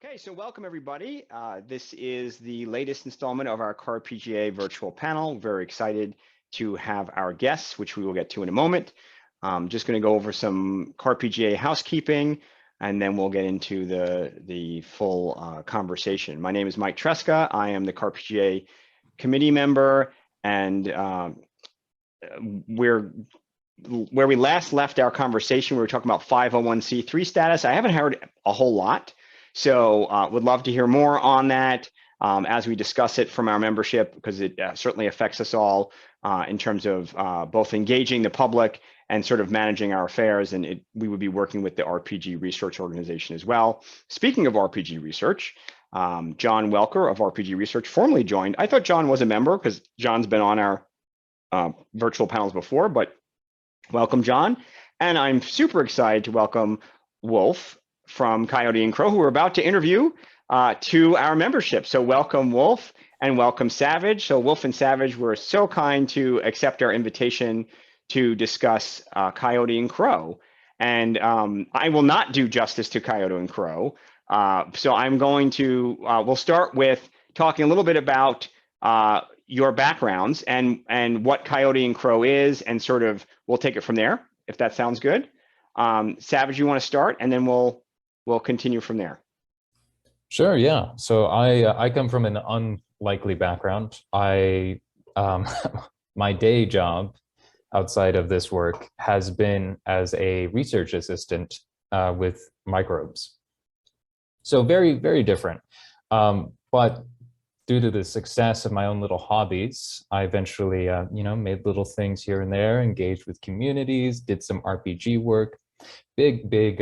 Okay, so welcome everybody. This is the latest installment of our CAR-PGA virtual panel. Very excited to have our guests, which we will get to in a moment. Just going to go over some CAR-PGA housekeeping, and then we'll get into the full conversation. My name is Mike Tresca. I am the CAR-PGA committee member, and where we last left our conversation, we were talking about 501c3 status. I haven't heard a whole lot. So would love to hear more on that as we discuss it from our membership, because it certainly affects us all in terms of both engaging the public and sort of managing our affairs. And we would be working with the RPG Research Organization as well. Speaking of RPG Research, John Welker of RPG Research formally joined. I thought John was a member because John's been on our virtual panels before, but welcome, John. And I'm super excited to welcome Wulf from Coyote Crow, who we're about to interview to our membership. So welcome, Wulf, and welcome, Savage. So Wulf and Savage were so kind to accept our invitation to discuss Coyote Crow. And I will not do justice to Coyote Crow. So I'm going to, we'll start with talking a little bit about your backgrounds and what Coyote Crow is, and sort of, we'll take it from there, if that sounds good. Savage, you want to start, and then we'll continue from there. Sure, yeah. So I come from an unlikely background. I my day job outside of this work has been as a research assistant with microbes. So very, very different. But due to the success of my own little hobbies, I eventually, made little things here and there, engaged with communities, did some RPG work, big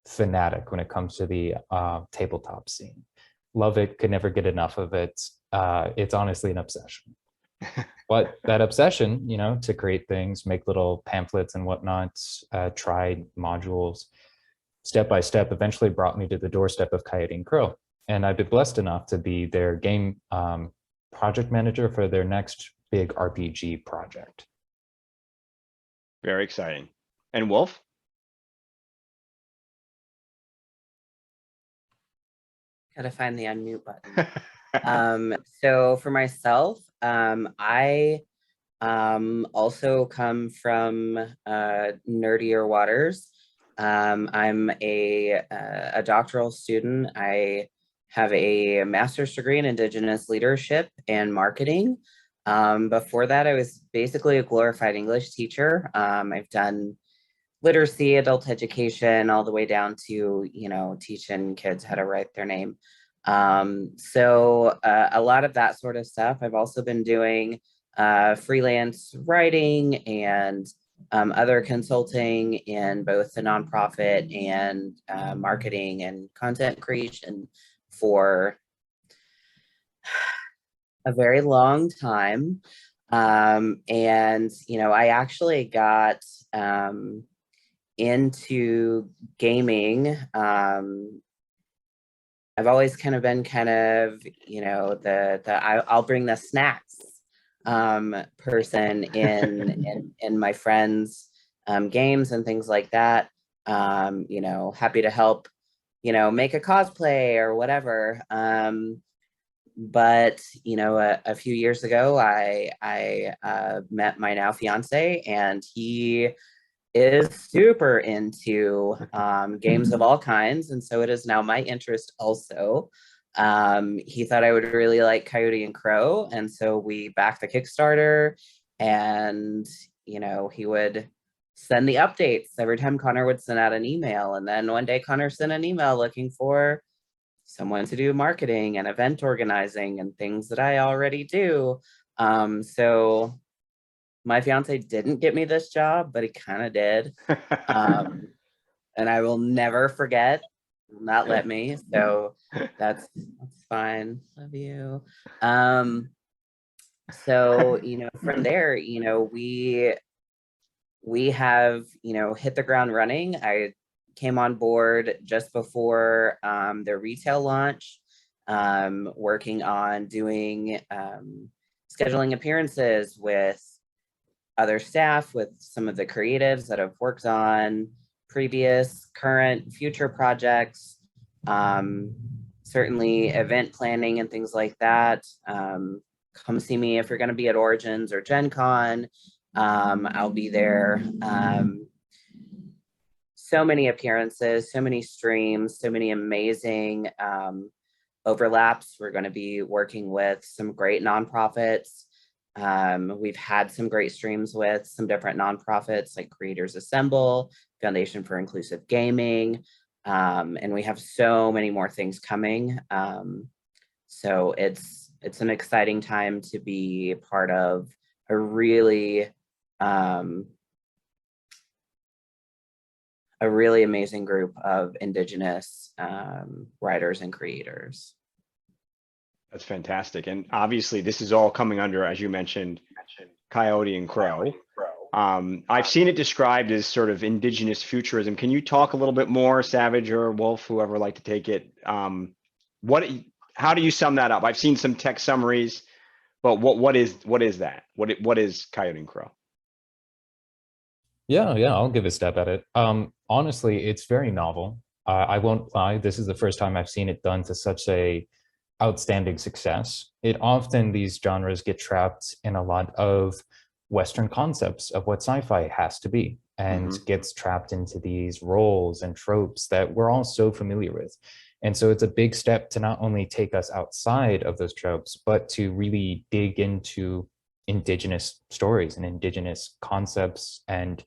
fanatic when it comes to the tabletop scene. Love it, could never get enough of it. It's honestly an obsession. But that obsession, to create things, make little pamphlets and whatnot, try modules, step by step, eventually brought me to the doorstep of Coyote Crow. And I've been blessed enough to be their game project manager for their next big RPG project. Very exciting. And Wulf? Gotta find the unmute button. So for myself, I also come from nerdier waters. I'm a doctoral student. I have a master's degree in Indigenous leadership and marketing. Before that, I was basically a glorified English teacher. I've done literacy, adult education, all the way down to, teaching kids how to write their name. So a lot of that sort of stuff. I've also been doing freelance writing and other consulting in both the nonprofit and marketing and content creation for a very long time. And, I actually got into gaming. I've always kind of been I'll bring the snacks person in my friends' games and things like that. Happy to help, make a cosplay or whatever. But a few years ago, I met my now fiance, and he is super into games of all kinds, and so it is now my interest also. He thought I would really like Coyote Crow, and so we backed the Kickstarter, and he would send the updates every time Connor would send out an email. And then one day Connor sent an email looking for someone to do marketing and event organizing and things that I already do. So my fiance didn't get me this job, but he kind of did. And I will never forget, will not let me. So that's fine. Love you. So, from there, we have, hit the ground running. I came on board just before their retail launch, working on doing scheduling appearances with other staff, with some of the creatives that have worked on previous, current, future projects. certainly event planning and things like that. Come see me if you're going to be at Origins or Gen Con. I'll be there. So many appearances, so many streams, so many amazing overlaps. We're going to be working with some great nonprofits. We've had some great streams with some different nonprofits like Creators Assemble, Foundation for Inclusive Gaming, and we have so many more things coming. So it's an exciting time to be part of a really amazing group of Indigenous writers and creators. That's fantastic. And obviously this is all coming under, as you mentioned, Coyote and Crow. I've seen it described as sort of Indigenous futurism. Can you talk a little bit more, Savage or Wulf, whoever would like to take it? How do you sum that up? I've seen some text summaries, but what is that? What is Coyote and Crow? Yeah, I'll give a stab at it. Honestly, it's very novel. I won't lie, this is the first time I've seen it done to such a outstanding success. These genres get trapped in a lot of Western concepts of what sci-fi has to be, and gets trapped into these roles and tropes that we're all so familiar with. And so it's a big step to not only take us outside of those tropes, but to really dig into Indigenous stories and Indigenous concepts and,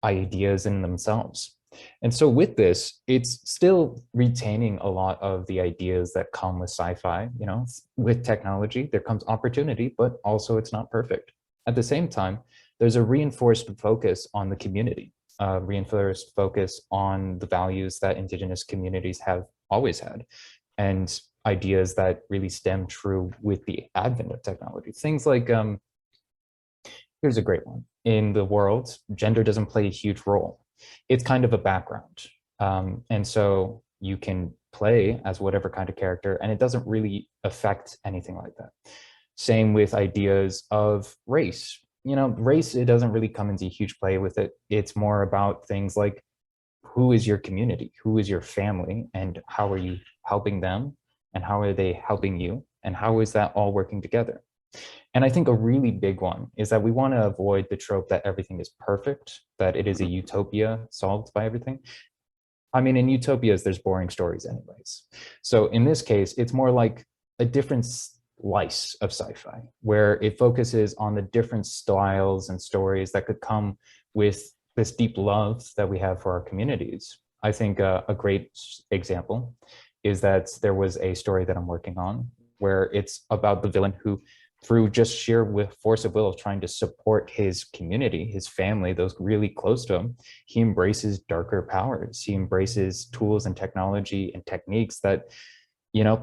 ideas in themselves. And so with this, it's still retaining a lot of the ideas that come with sci-fi. With technology, there comes opportunity, but also it's not perfect. At the same time, there's a reinforced focus on the community, reinforced focus on the values that Indigenous communities have always had, and ideas that really stem true with the advent of technology. Things like, here's a great one. In the world, gender doesn't play a huge role. It's kind of a background. And so you can play as whatever kind of character, and it doesn't really affect anything like that. Same with ideas of race. Race, it doesn't really come into huge play with it. It's more about things like, who is your community? Who is your family? And how are you helping them? And how are they helping you? And how is that all working together? And I think a really big one is that we want to avoid the trope that everything is perfect, that it is a utopia solved by everything. I mean, in utopias, there's boring stories anyways. So in this case, it's more like a different slice of sci-fi, where it focuses on the different styles and stories that could come with this deep love that we have for our communities. I think a great example is that there was a story that I'm working on where it's about the villain who, through just sheer force of will of trying to support his community, his family, those really close to him, he embraces darker powers. He embraces tools and technology and techniques that,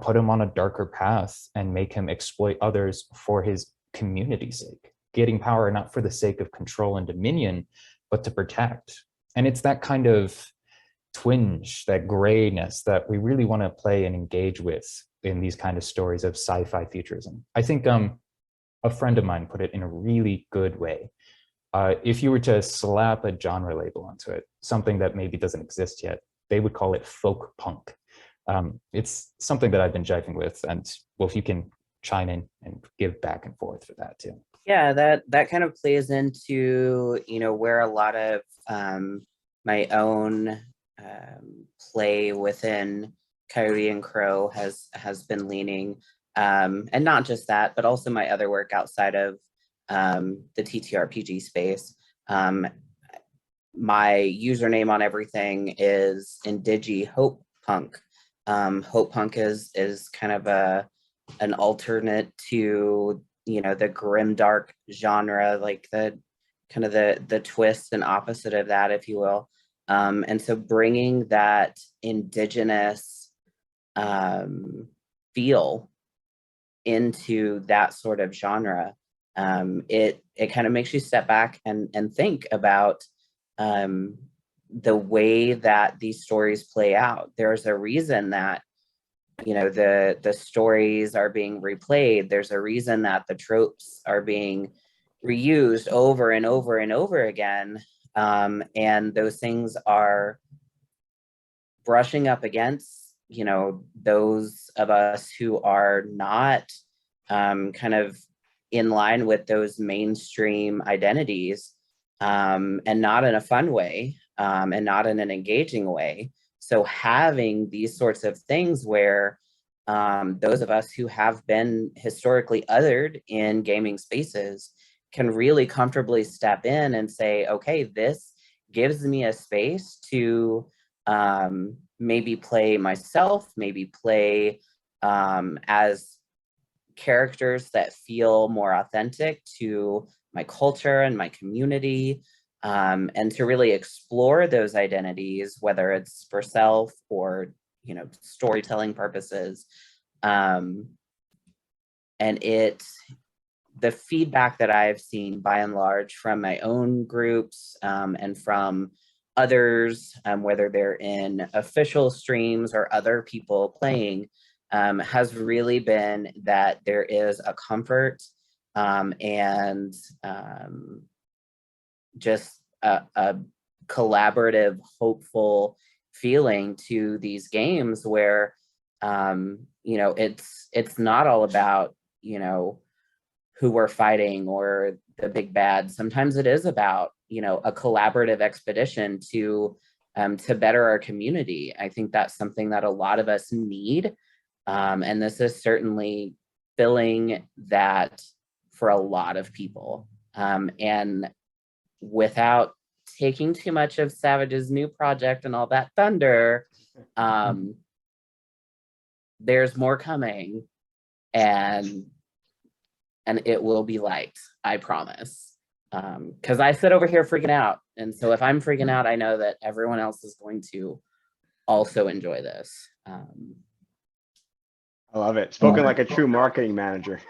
put him on a darker path and make him exploit others for his community's sake, getting power not for the sake of control and dominion, but to protect. And it's that kind of twinge, that grayness that we really want to play and engage with in these kind of stories of sci-fi futurism. I think a friend of mine put it in a really good way. If you were to slap a genre label onto it, something that maybe doesn't exist yet, they would call it folk punk. It's something that I've been jiving with, and Wolf, you can chime in and give back and forth for that too. Yeah, that kind of plays into, where a lot of my own play within Coyote and Crow has been leaning. And not just that, but also my other work outside of the TTRPG space. My username on everything is Indigi Hope Punk. Hope Punk is kind of an alternate to the grimdark genre, like the kind of the twist and opposite of that, if you will. And so bringing that Indigenous feel into that sort of genre, it kind of makes you step back and think about the way that these stories play out. There's a reason that the stories are being replayed. There's a reason that the tropes are being reused over and over and over again, and those things are brushing up against you know, those of us who are not kind of in line with those mainstream identities, and not in a fun way, and not in an engaging way. So having these sorts of things where those of us who have been historically othered in gaming spaces can really comfortably step in and say, okay, this gives me a space to maybe play myself, maybe play as characters that feel more authentic to my culture and my community, and to really explore those identities, whether it's for self or, you know, storytelling purposes. And the feedback that I've seen by and large from my own groups, and from others, whether they're in official streams or other people playing, has really been that there is a comfort, and just a collaborative, hopeful feeling to these games where, you know, it's not all about, you know, who we're fighting or the big bad. Sometimes it is about, you know, a collaborative expedition to better our community. I think that's something that a lot of us need. And this is certainly filling that for a lot of people. And without taking too much of Savage's new project and all that thunder, there's more coming, and it will be light, I promise. Because I sit over here freaking out. And so if I'm freaking out, I know that everyone else is going to also enjoy this. I love it. Spoken like a true marketing manager.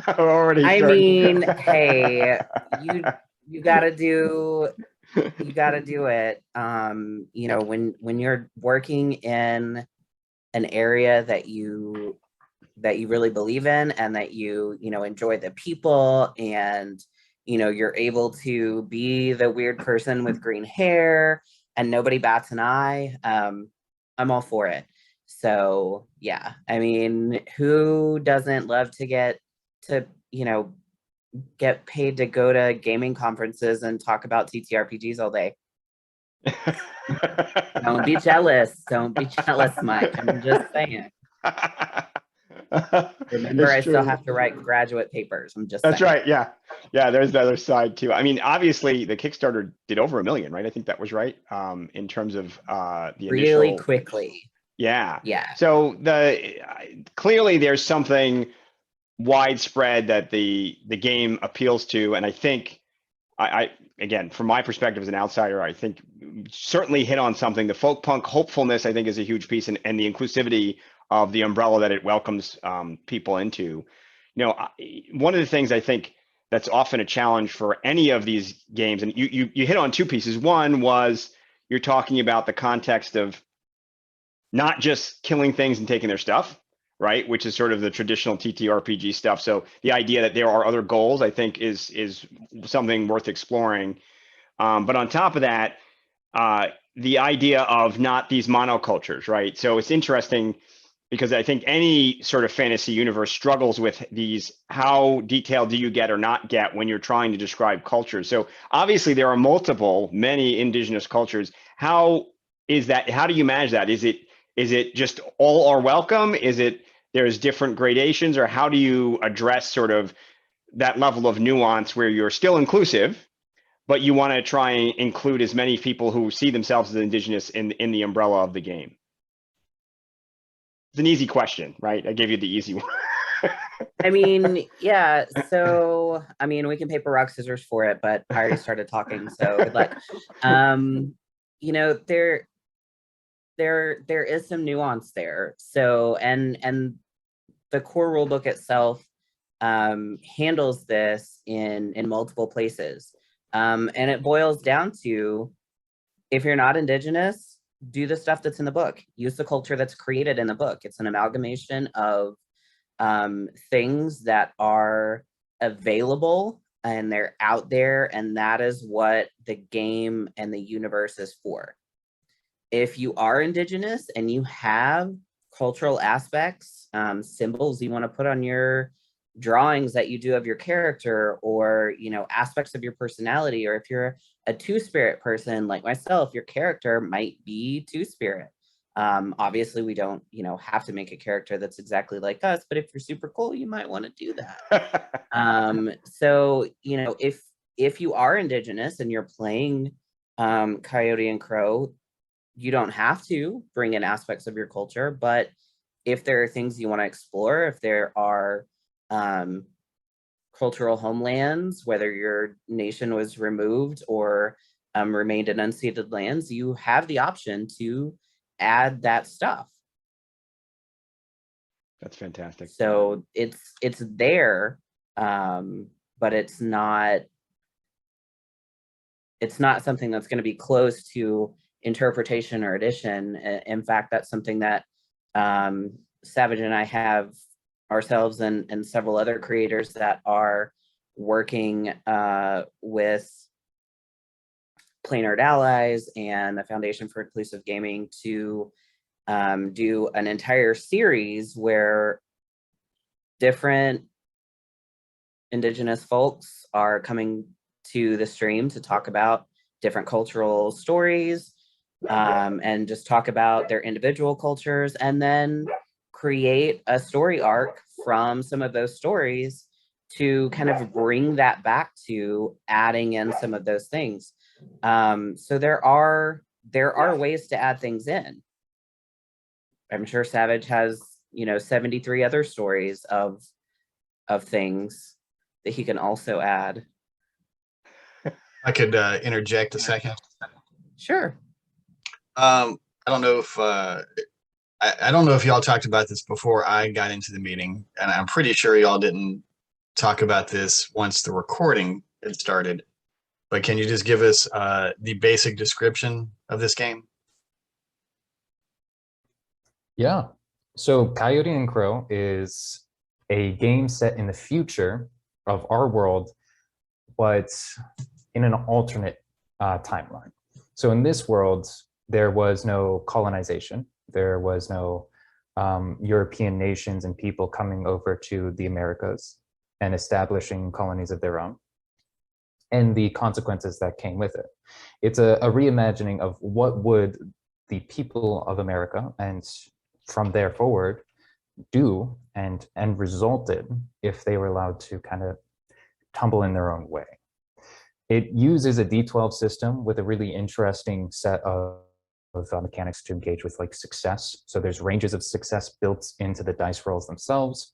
Already I starting. mean, hey, you gotta do it. You know, when you're working in an area that you really believe in, and that you know, enjoy the people, and, you know, you're able to be the weird person with green hair and nobody bats an eye, I'm all for it. So yeah, I mean, who doesn't love to get to, you know, get paid to go to gaming conferences and talk about TTRPGs all day? Don't be jealous. Don't be jealous, Mike. I'm just saying. Remember, I still have to write graduate papers. I'm just That's saying. right. Yeah. Yeah. There's the other side too. I mean, obviously the Kickstarter did over 1 million, right? I think that was right. In terms of the really initial. Quickly. Yeah. Yeah. So clearly there's something widespread that the game appeals to. And I think I again, from my perspective as an outsider, I think certainly hit on something. The folk punk hopefulness, I think, is a huge piece, and the inclusivity of the umbrella that it welcomes people into. You know, one of the things I think that's often a challenge for any of these games, and you hit on two pieces. One was you're talking about the context of not just killing things and taking their stuff, right? Which is sort of the traditional TTRPG stuff. So the idea that there are other goals, I think, is something worth exploring. But on top of that, the idea of not these monocultures, right? So it's interesting because I think any sort of fantasy universe struggles with these, how detailed do you get or not get when you're trying to describe cultures? So obviously there are many indigenous cultures. How is that? How do you manage that? Is it just all are welcome? Is it there's different gradations, or how do you address sort of that level of nuance where you're still inclusive, but you want to try and include as many people who see themselves as indigenous in the umbrella of the game? It's an easy question, right? I gave you the easy one. I mean, yeah. So, I mean, we can paper, rock, scissors for it, but I already started talking, so good luck. You know, there is some nuance there. So, and the core rulebook itself handles this in multiple places. And it boils down to, if you're not indigenous, do the stuff that's in the book. Use the culture that's created in the book. It's an amalgamation of things that are available and they're out there, and that is what the game and the universe is for. If you are indigenous and you have cultural aspects, symbols you want to put on your drawings that you do of your character, or, you know, aspects of your personality. Or if you're a two-spirit person like myself, your character might be two-spirit. Obviously we don't, you know, have to make a character that's exactly like us, but if you're super cool, you might want to do that. So, you know, if you are Indigenous and you're playing Coyote and Crow, you don't have to bring in aspects of your culture, but if there are things you want to explore, if there are cultural homelands, whether your nation was removed or remained in unceded lands, you have the option to add that stuff. That's fantastic. So it's there, but it's not something that's going to be close to interpretation or addition. In fact, that's something that Savage and I have ourselves and several other creators that are working with Play Nerd Allies and the Foundation for Inclusive Gaming to do an entire series where different Indigenous folks are coming to the stream to talk about different cultural stories, and just talk about their individual cultures, and then create a story arc from some of those stories to kind of bring that back to adding in some of those things. So there are ways to add things in. I'm sure Savage has, you know, 73 other stories of things that he can also add. I could interject a second. Sure. I don't know if I don't know if y'all talked about this before I got into the meeting, and I'm pretty sure y'all didn't talk about this once the recording had started. But can you just give us the basic description of this game? Yeah. So Coyote and Crow is a game set in the future of our world, but in an alternate timeline. So in this world, there was no colonization. There was no European nations and people coming over to the Americas and establishing colonies of their own, and the consequences that came with it. It's a reimagining of what would the people of America, and from there forward, do and resulted if they were allowed to kind of tumble in their own way. It uses a D12 system with a really interesting set of mechanics to engage with, like success. So there's ranges of success built into the dice rolls themselves.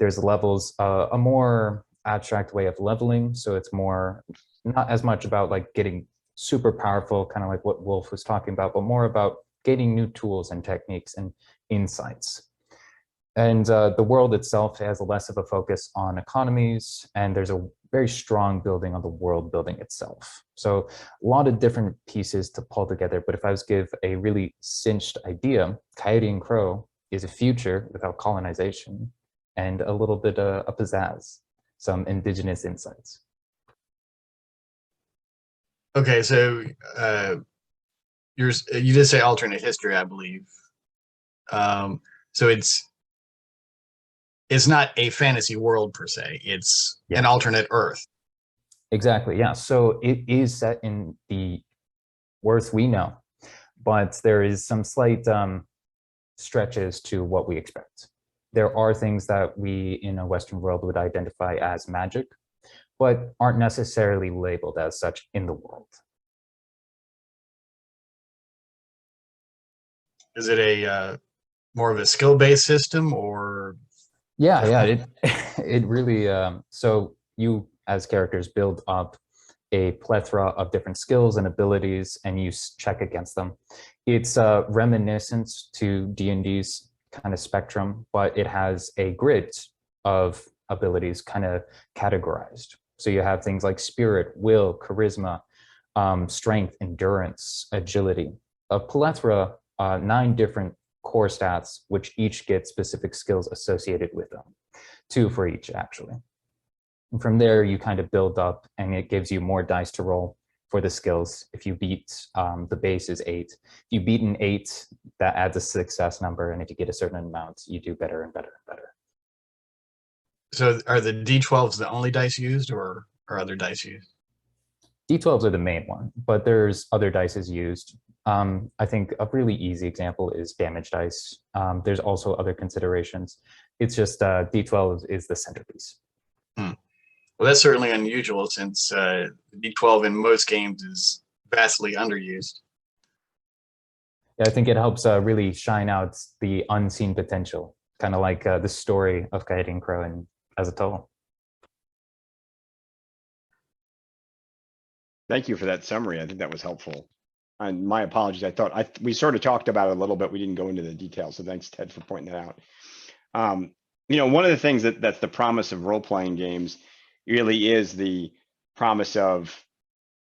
There's levels, a more abstract way of leveling. So it's more, not as much about like getting super powerful, kind of like what Wulf was talking about, but more about gaining new tools and techniques and insights. And the world itself has less of a focus on economies, and there's a very strong building on the world building itself. So a lot of different pieces to pull together, but if I was to give a really cinched idea, Coyote and Crow is a future without colonization and a little bit of pizzazz, some indigenous insights. Okay, so you did say alternate history, I believe. So it's not a fantasy world per se, it's an alternate Earth. Exactly, yeah. So it is set in the Earth we know, but there is some slight stretches to what we expect. There are things that we in a Western world would identify as magic, but aren't necessarily labeled as such in the world. Is it a more of a skill-based system, or? Yeah, it really, so you as characters build up a plethora of different skills and abilities, and you check against them. It's reminiscent to D&D's kind of spectrum, but it has a grid of abilities kind of categorized. So you have things like spirit, will, charisma, strength, endurance, agility, a plethora, 9 different core stats, which each get specific skills associated with them, 2 for each actually. And from there, you kind of build up, and it gives you more dice to roll for the skills. If you beat, the base is 8. If you beat an 8, that adds a success number. And if you get a certain amount, you do better and better and better. So are the D12s the only dice used, or are other dice used? D12s are the main one, but there's other dice used. I think a really easy example is damage dice. There's also other considerations. It's just D12 is the centerpiece. Well, that's certainly unusual, since D12 in most games is vastly underused. Yeah, I think it helps really shine out the unseen potential, kind of like the story of Coyote Crow and as a total. Thank you for that summary. I think that was helpful. And my apologies. I thought we sort of talked about it a little bit. We didn't go into the details. So thanks, Ted, for pointing that out. You know, one of the things that's the promise of role-playing games really is the promise of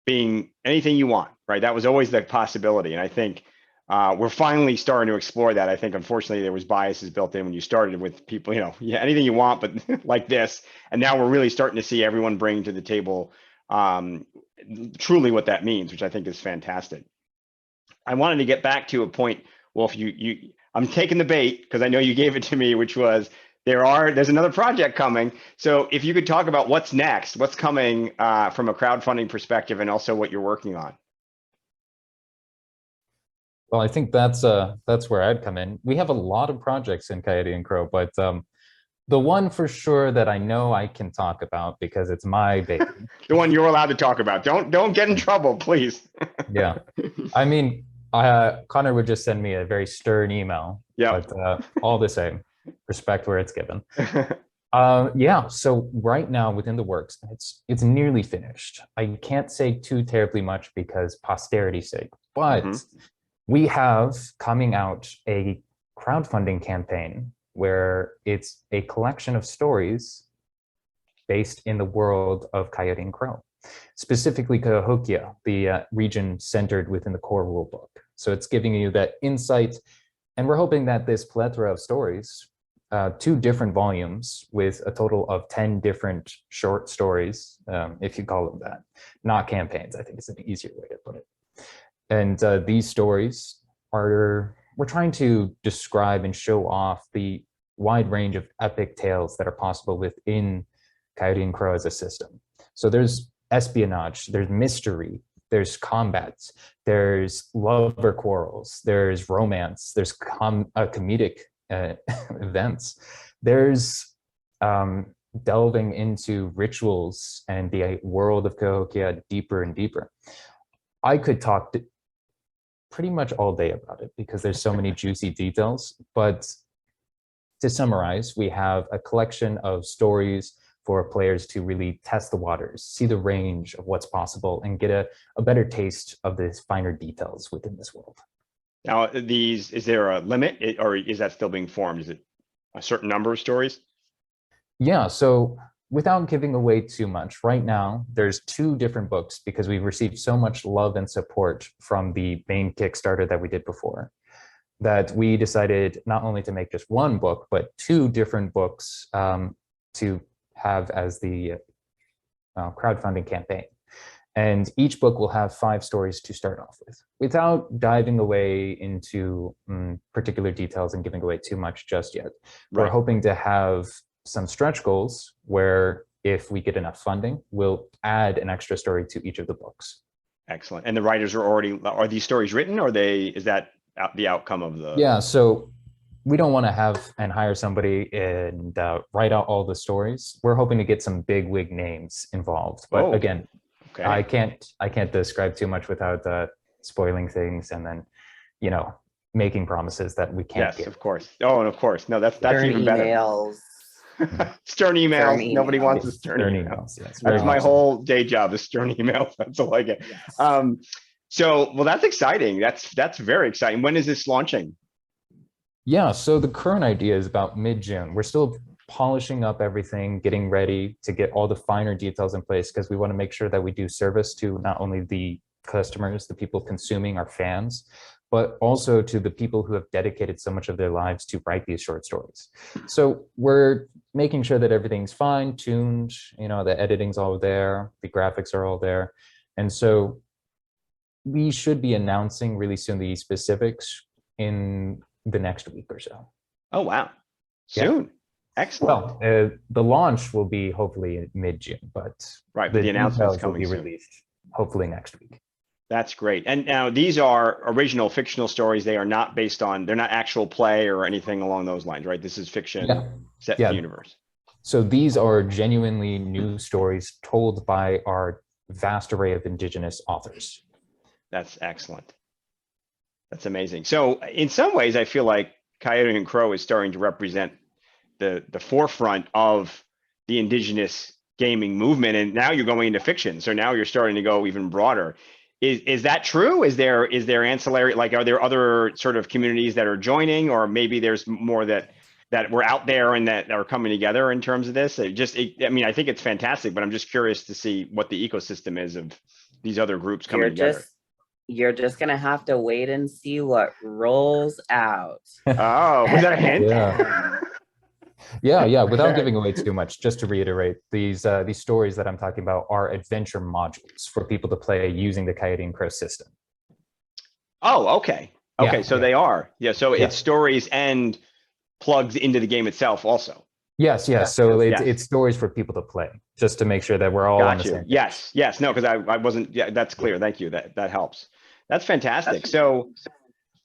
being anything you want, right? That was always the possibility. And I think we're finally starting to explore that. I think, unfortunately, there was biases built in when you started with people, you know, yeah, anything you want, but like this. And now we're really starting to see everyone bring to the table truly what that means, which I think is fantastic. I wanted to get back to a point, Wulf, I'm taking the bait because I know you gave it to me, which was there's another project coming. So if you could talk about what's next, what's coming from a crowdfunding perspective, and also what you're working on. Well, I think that's where I'd come in. We have a lot of projects in Coyote and Crow, but the one for sure that I know I can talk about because it's my baby. The one you're allowed to talk about. Don't get in trouble, please. Yeah, I mean, Connor would just send me a very stern email. Yeah, but all the same, respect where it's given. Yeah, so right now within the works, it's nearly finished. I can't say too terribly much because posterity's sake, but we have coming out a crowdfunding campaign where it's a collection of stories based in the world of Coyote and Crow, specifically Cahokia, the region centered within the core rulebook. So it's giving you that insight, and we're hoping that this plethora of stories, 2 different volumes with a total of 10 different short stories, if you call them that, not campaigns, I think is an easier way to put it. And these stories we're trying to describe and show off the wide range of epic tales that are possible within Coyote and Crow as a system. So there's espionage, there's mystery, there's combat, there's lover quarrels, there's romance, there's comedic events, there's delving into rituals and the world of Cahokia deeper and deeper. I could talk pretty much all day about it because there's so many juicy details, but to summarize, we have a collection of stories for players to really test the waters, see the range of what's possible, and get a better taste of the finer details within this world. Now, is there a limit, or is that still being formed? Is it a certain number of stories? Yeah, so without giving away too much, right now, there's 2 different books because we've received so much love and support from the main Kickstarter that we did before, that we decided not only to make just 1 book, but 2 different books to have as the crowdfunding campaign. And each book will have 5 stories to start off with, without diving away into particular details and giving away too much just yet. Right. We're hoping to have some stretch goals where if we get enough funding, we'll add an extra story to each of the books. Excellent. And the writers are these stories written, or is that the outcome of the? Yeah, so we don't want to have and hire somebody and write out all the stories. We're hoping to get some big wig names involved, but again, okay. I can't describe too much without spoiling things and then, you know, making promises that we can't. Yes, of course. Oh, and of course. No, that's even better. Emails. Stern emails. Nobody wants a stern emails. Yes, that's my whole day job is stern emails. That's all I get. Yes. So, well, that's exciting. That's very exciting. When is this launching? Yeah, so the current idea is about mid-June. We're still polishing up everything, getting ready to get all the finer details in place because we want to make sure that we do service to not only the customers, the people consuming, our fans, but also to the people who have dedicated so much of their lives to write these short stories. So we're making sure that everything's fine-tuned, you know, the editing's all there, the graphics are all there. And so we should be announcing really soon the specifics in the next week or so. Oh, wow. Yeah. Soon. Excellent. Well, the launch will be hopefully mid-June, but Right, but the announcement's details will coming be soon. released hopefully next week. That's great. And now these are original fictional stories. They are not based on, they're not actual play or anything along those lines, right? This is fiction set in the universe. So these are genuinely new stories told by our vast array of Indigenous authors. That's excellent. That's amazing. So in some ways, I feel like Coyote and Crow is starting to represent the forefront of the Indigenous gaming movement. And now you're going into fiction. So now you're starting to go even broader. Is that true? Is there ancillary, like, are there other sort of communities that are joining, or maybe there's more that were out there and that are coming together in terms of this? I mean, I think it's fantastic, but I'm just curious to see what the ecosystem is of these other groups coming together. You're just gonna have to wait and see what rolls out. Oh, was that a hint? Yeah. Without giving away too much, just to reiterate, these stories that I'm talking about are adventure modules for people to play using the Coyote and Crow system. Oh, okay. Okay, so they are. Yeah, so it's stories and plugs into the game itself also. Yes. So it's stories for people to play, just to make sure that we're all on the same page. Yes. No, because I wasn't. Yeah, that's clear. Thank you. That helps. That's fantastic. So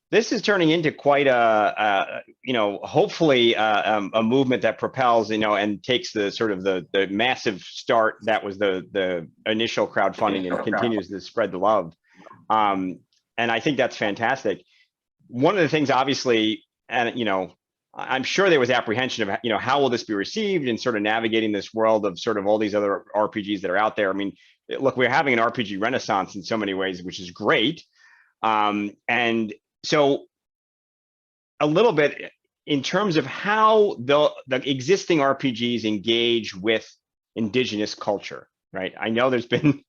this is turning into quite a hopefully a movement that propels, and takes the sort of the massive start that was the initial crowdfunding and continues to spread the love. And I think that's fantastic. One of the things, obviously, and I'm sure there was apprehension of, how will this be received, and sort of navigating this world of sort of all these other RPGs that are out there. I mean, look, we're having an RPG renaissance in so many ways, which is great. And so a little bit in terms of how the existing RPGs engage with Indigenous culture, right? I know there's been,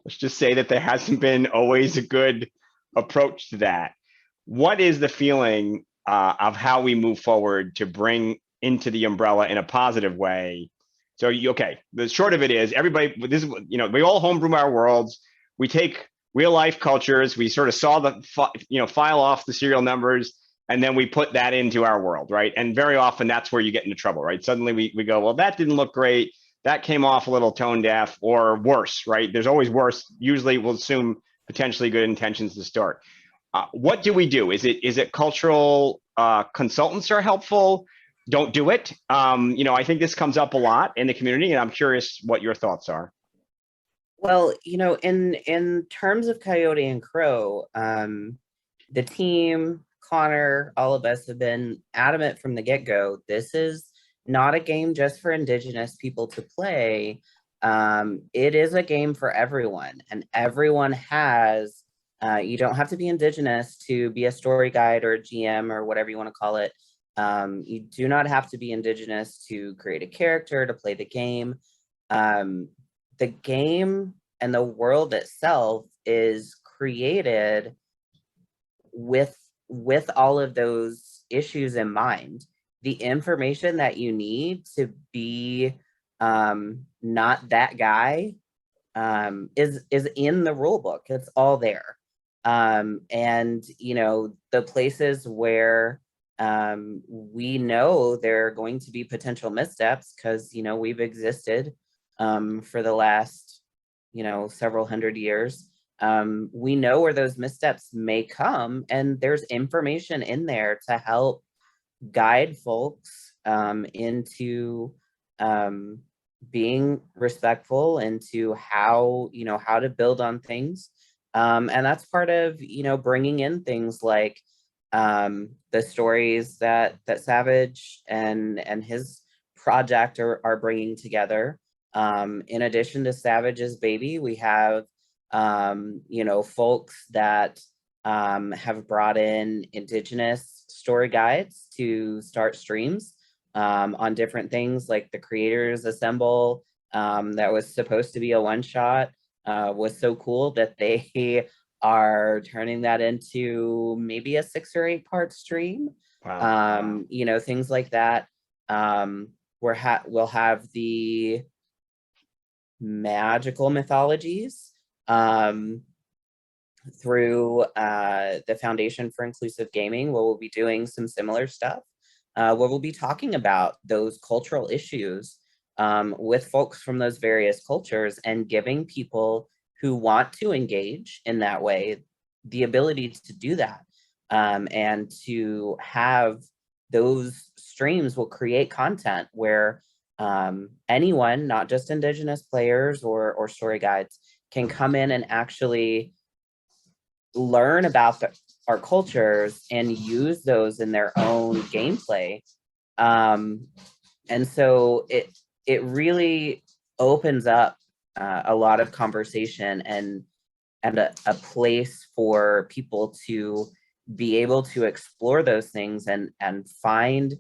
let's just say that there hasn't been always a good approach to that. What is the feeling of how we move forward to bring into the umbrella in a positive way? So, the short of it is, everybody, we all homebrew our worlds. We take real life cultures. We sort of saw file off the serial numbers, and then we put that into our world, right? And very often that's where you get into trouble, right? Suddenly we go, well, that didn't look great. That came off a little tone deaf, or worse, right? There's always worse. Usually we'll assume potentially good intentions to start. What do we do? Is it cultural consultants are helpful? Don't do it. I think this comes up a lot in the community, and I'm curious what your thoughts are. Well, in terms of Coyote and Crow, the team, Connor, all of us have been adamant from the get-go. This is not a game just for Indigenous people to play. It is a game for everyone, and everyone has. You don't have to be Indigenous to be a story guide or a GM or whatever you want to call it. You do not have to be Indigenous to create a character, to play the game. The game and the world itself is created with all of those issues in mind. The information that you need to be not that guy is in the rule book. It's all there. And the places where we know there are going to be potential missteps, because we've existed for the last several hundred years. We know where those missteps may come, and there's information in there to help guide folks into being respectful, into how to build on things. And that's part of bringing in things like the stories that Savage and his project are bringing together. In addition to Savage's baby, we have folks that have brought in Indigenous story guides to start streams on different things, like the Creators Assemble that was supposed to be a one-shot. Was so cool that they are turning that into maybe a 6 or 8 part stream. Wow. Things like that. We'll have the magical mythologies. through the Foundation for Inclusive Gaming, where we'll be doing some similar stuff, where we'll be talking about those cultural issues with folks from those various cultures, and giving people who want to engage in that way the ability to do that, and to have those streams will create content where anyone, not just Indigenous players or story guides, can come in and actually learn about our cultures and use those in their own gameplay. And so it really opens up a lot of conversation and a place for people to be able to explore those things and find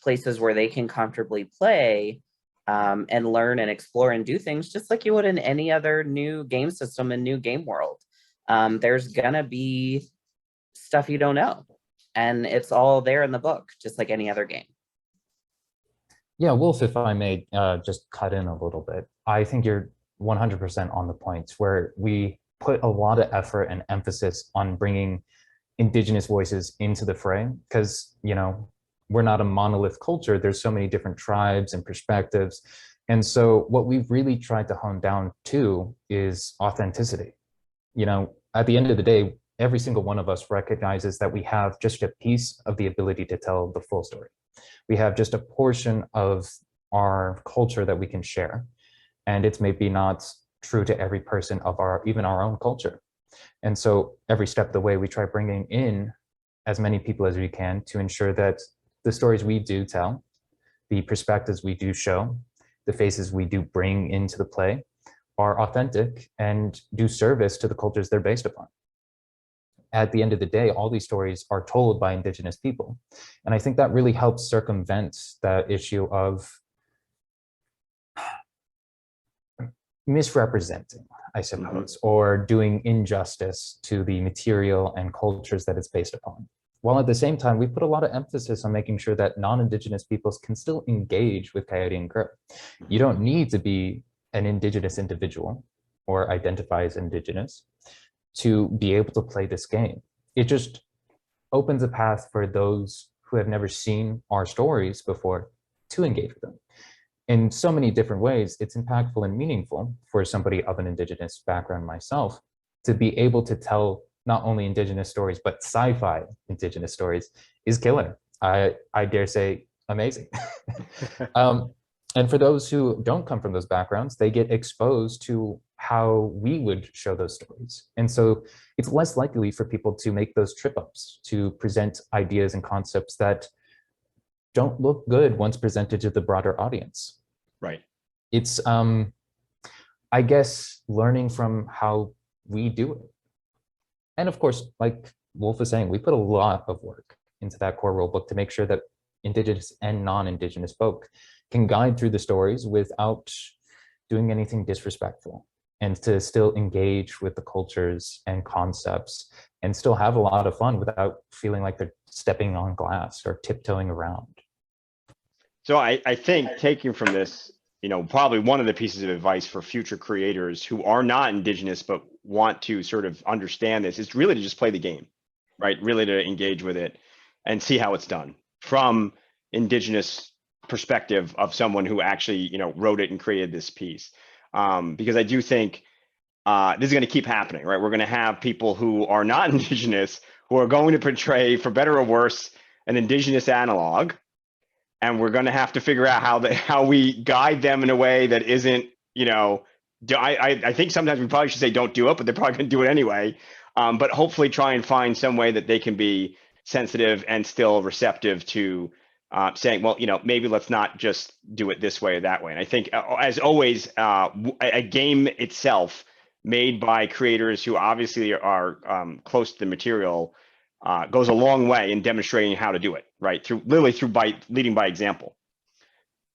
places where they can comfortably play and learn and explore and do things just like you would in any other new game system and new game world. There's gonna be stuff you don't know, and it's all there in the book, just like any other game. Yeah, Wolf, if I may just cut in a little bit, I think you're 100% on the points where we put a lot of effort and emphasis on bringing Indigenous voices into the fray, because, you know, we're not a monolith culture. There's so many different tribes and perspectives. And so what we've really tried to hone down to is authenticity. You know, at the end of the day, every single one of us recognizes that we have just a piece of the ability to tell the full story. We have just a portion of our culture that we can share. And it's maybe not true to every person of even our own culture. And so every step of the way, we try bringing in as many people as we can to ensure that the stories we do tell, the perspectives we do show, the faces we do bring into the play are authentic and do service to the cultures they're based upon. At the end of the day, all these stories are told by Indigenous people. And I think that really helps circumvent that issue of misrepresenting, I suppose, or doing injustice to the material and cultures that it's based upon. While at the same time, we put a lot of emphasis on making sure that non-Indigenous peoples can still engage with Coyote and Crow. You don't need to be an Indigenous individual or identify as Indigenous to be able to play this game. It just opens a path for those who have never seen our stories before to engage with them. In so many different ways, it's impactful and meaningful for somebody of an Indigenous background myself to be able to tell not only Indigenous stories, but sci-fi Indigenous stories is killer. I dare say amazing. And for those who don't come from those backgrounds, they get exposed to how we would show those stories. And so it's less likely for people to make those trip ups, to present ideas and concepts that don't look good once presented to the broader audience. Right. It's, I guess, learning from how we do it. And of course, like Wolf is saying, we put a lot of work into that core rulebook to make sure that Indigenous and non-Indigenous folk can guide through the stories without doing anything disrespectful, and to still engage with the cultures and concepts and still have a lot of fun without feeling like they're stepping on glass or tiptoeing around. So I think taking from this, you know, probably one of the pieces of advice for future creators who are not Indigenous but want to sort of understand this is really to just play the game, right? Really to engage with it and see how it's done from Indigenous perspective of someone who actually, you know, wrote it and created this piece. Because I do think this is going to keep happening, right? We're going to have people who are not Indigenous who are going to portray, for better or worse, an Indigenous analog. And we're going to have to figure out how we guide them in a way that isn't, you know, I think sometimes we probably should say don't do it, but they're probably going to do it anyway. But hopefully try and find some way that they can be sensitive and still receptive to saying, well, you know, maybe let's not just do it this way or that way. And I think, as always, a game itself made by creators who obviously are close to the material goes a long way in demonstrating how to do it, right? Leading by example.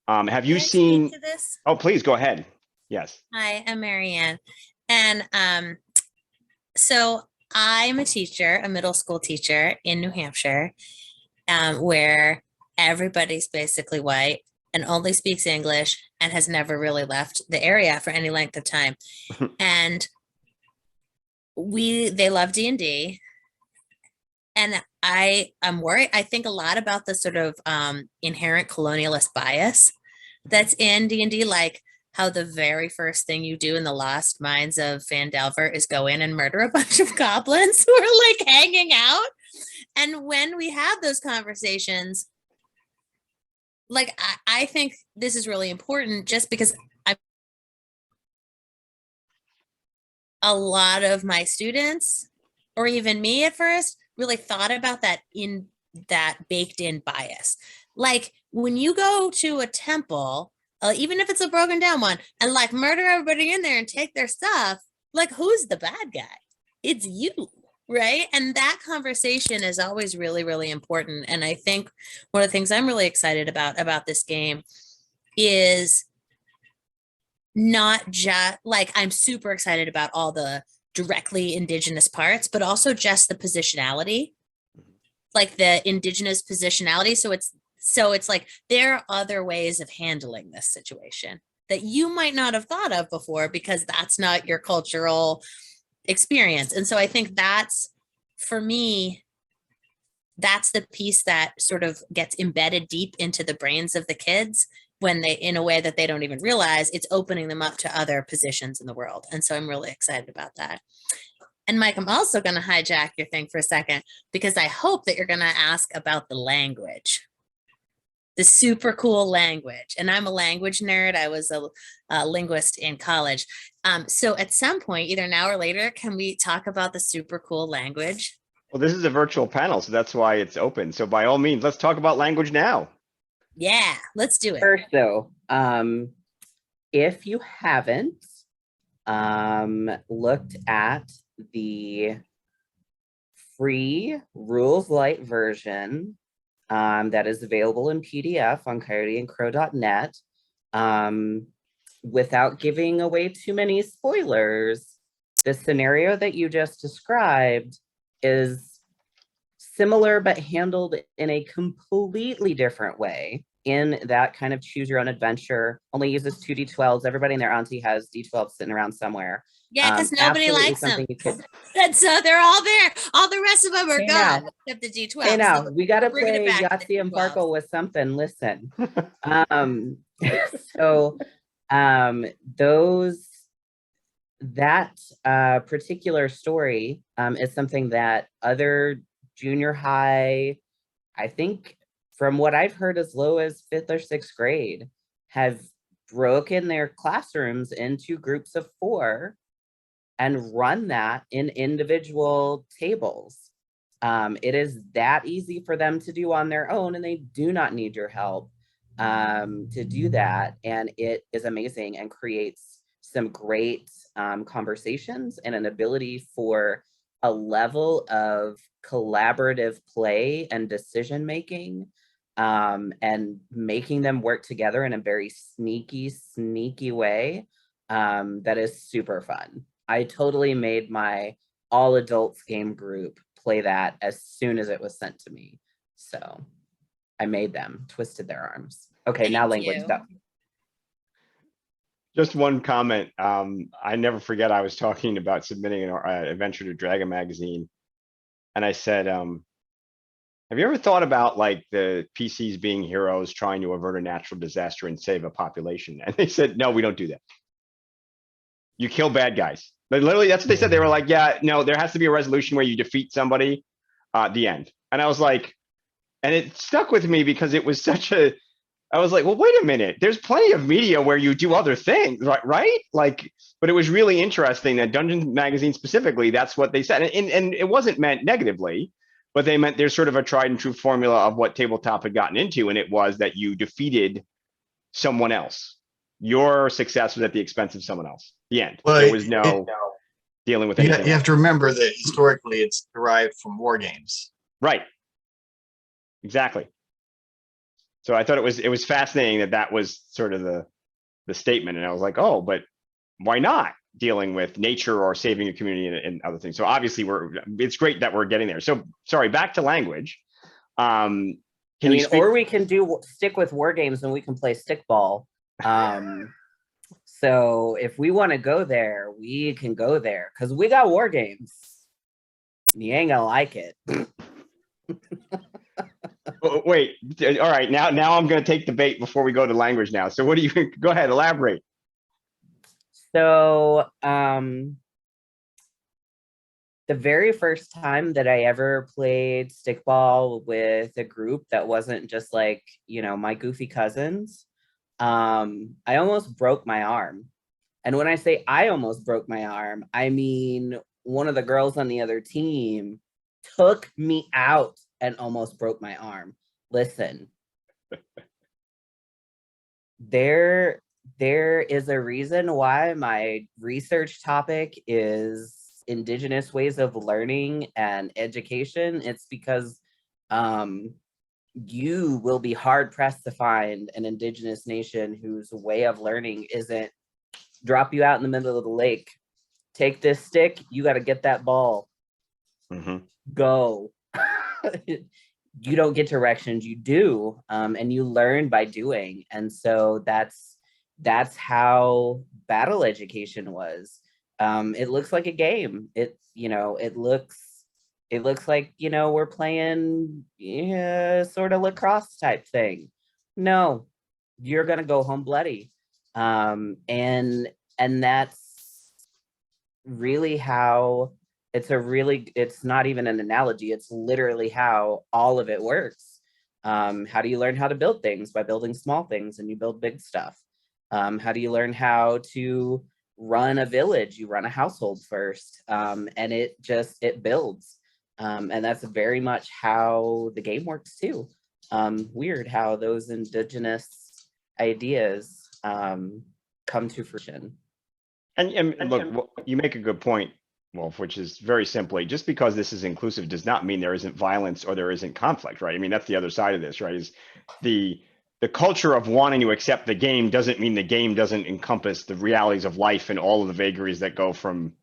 Have you seen to this? Oh, please go ahead. Yes. Hi, I'm Marianne. And so I'm a teacher, a middle school teacher in New Hampshire, where everybody's basically white and only speaks English and has never really left the area for any length of time. And they love D&D. And I'm worried. I think a lot about the sort of inherent colonialist bias that's in D&D, like how the very first thing you do in the Lost Mines of Phandelver is go in and murder a bunch of goblins who are like hanging out. And when we have those conversations, like I think this is really important, just because a lot of my students, or even me at first, really thought about that baked in bias. Like when you go to a temple, even if it's a broken down one, and like murder everybody in there and take their stuff, like who's the bad guy? It's you, right? And that conversation is always really, really important. And I think one of the things I'm really excited about this game is not just like, I'm super excited about all the directly indigenous parts, but also just the positionality, like the indigenous positionality. So it's like there are other ways of handling this situation that you might not have thought of before because that's not your cultural experience. And so I think that's, for me, that's the piece that sort of gets embedded deep into the brains of the kids when they, in a way that they don't even realize, it's opening them up to other positions in the world. And so I'm really excited about that. And Mike, I'm also going to hijack your thing for a second, because I hope that you're going to ask about the language, the super cool language. And I'm a language nerd. I was a linguist in college. So at some point, either now or later, can we talk about the super cool language? Well, this is a virtual panel, so that's why it's open. So by all means, let's talk about language now. Yeah, let's do it. First, though, if you haven't looked at the free Rules Light version that is available in PDF on coyoteandcrow.net, without giving away too many spoilers, the scenario that you just described is similar but handled in a completely different way in that kind of choose your own adventure. Only uses 2d12s. Everybody and their auntie has d12s sitting around somewhere. Yeah, because nobody likes them. Could... And so they're all there. All the rest of them are gone, except the d12. Hey, now, so we got to play Yahtzee and Farkle with something. Listen. That particular story is something that other junior high, I think from what I've heard, as low as 5th or 6th grade, have broken their classrooms into groups of 4 and run that in individual tables. It is that easy for them to do on their own, and they do not need your help to do that. And it is amazing and creates some great conversations and an ability for a level of collaborative play and decision making, and making them work together in a very sneaky way that is super fun. I totally made my all adults game group play that as soon as it was sent to me. So I made them, twisted their arms. Okay, now language stuff. Just one comment. I never forget, I was talking about submitting an adventure to Dragon magazine. And I said, have you ever thought about like the PCs being heroes trying to avert a natural disaster and save a population? And they said, no, we don't do that. You kill bad guys. But literally, that's what they said. They were like, yeah, no, there has to be a resolution where you defeat somebody, the end. And I was like, and it stuck with me because it was such a, I was like, well, wait a minute. There's plenty of media where you do other things, right? Like, but it was really interesting that Dungeon Magazine specifically, that's what they said. And it wasn't meant negatively, but they meant there's sort of a tried and true formula of what tabletop had gotten into. And it was that you defeated someone else. Your success was at the expense of someone else. The end. Well, there was no dealing with anything. You have to remember that historically it's derived from war games. Right. Exactly. So I thought it was fascinating that was sort of the statement. And I was like, oh, but why not dealing with nature or saving a community and other things? So obviously it's great that we're getting there. So sorry, back to language. Or we can stick with war games and we can play stickball. So So if we want to go there, we can go there because we got war games. You ain't gonna like it. Oh, wait, all right. Now I'm going to take the bait before we go to language now. So what do you, go ahead, elaborate. So the very first time that I ever played stickball with a group that wasn't just like, you know, my goofy cousins, I almost broke my arm. And when I say I almost broke my arm, I mean one of the girls on the other team took me out and almost broke my arm. Listen, there is a reason why my research topic is Indigenous ways of learning and education. It's because you will be hard pressed to find an Indigenous nation whose way of learning isn't drop you out in the middle of the lake. Take this stick, you got to get that ball. Go. You don't get directions, you do, and you learn by doing. And so that's how battle education was. It looks like a game. It looks like, you know, we're playing sort of lacrosse type thing. No, you're gonna go home bloody. And that's really how it's not even an analogy, it's literally how all of it works. How do you learn how to build things? By building small things, and you build big stuff. How do you learn how to run a village? You run a household first, and it builds. And that's very much how the game works too. Weird how those Indigenous ideas come to fruition. And look, you make a good point, Wolf, which is very simply, just because this is inclusive does not mean there isn't violence or there isn't conflict, right? I mean, that's the other side of this, right? Is the culture of wanting to accept the game doesn't mean the game doesn't encompass the realities of life and all of the vagaries that go from,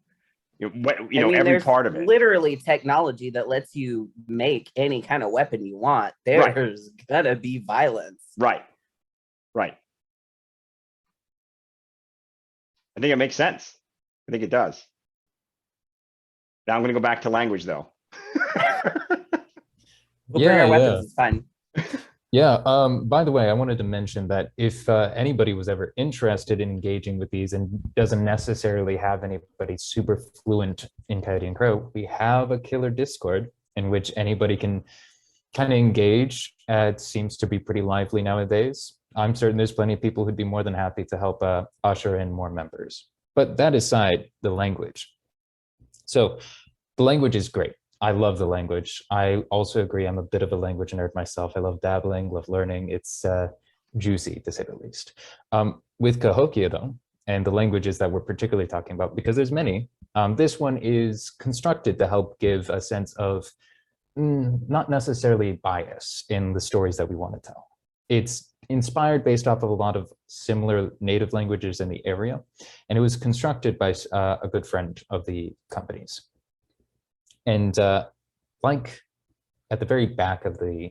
every part of it. Literally technology that lets you make any kind of weapon you want. There's gonna be violence. Right. I think it makes sense. I think it does. Now I'm going to go back to language, though. We'll bring our weapons. It's fine. Yeah. By the way, I wanted to mention that if anybody was ever interested in engaging with these and doesn't necessarily have anybody super fluent in Coyote and Crow, we have a killer Discord in which anybody can kind of engage. It seems to be pretty lively nowadays. I'm certain there's plenty of people who'd be more than happy to help usher in more members. But that aside, the language. So the language is great. I love the language. I also agree I'm a bit of a language nerd myself. I love dabbling, love learning. It's juicy, to say the least. With Cahokia, though, and the languages that we're particularly talking about, because there's many, this one is constructed to help give a sense of not necessarily bias in the stories that we want to tell. It's inspired based off of a lot of similar native languages in the area, and it was constructed by a good friend of the company's. And like at the very back of the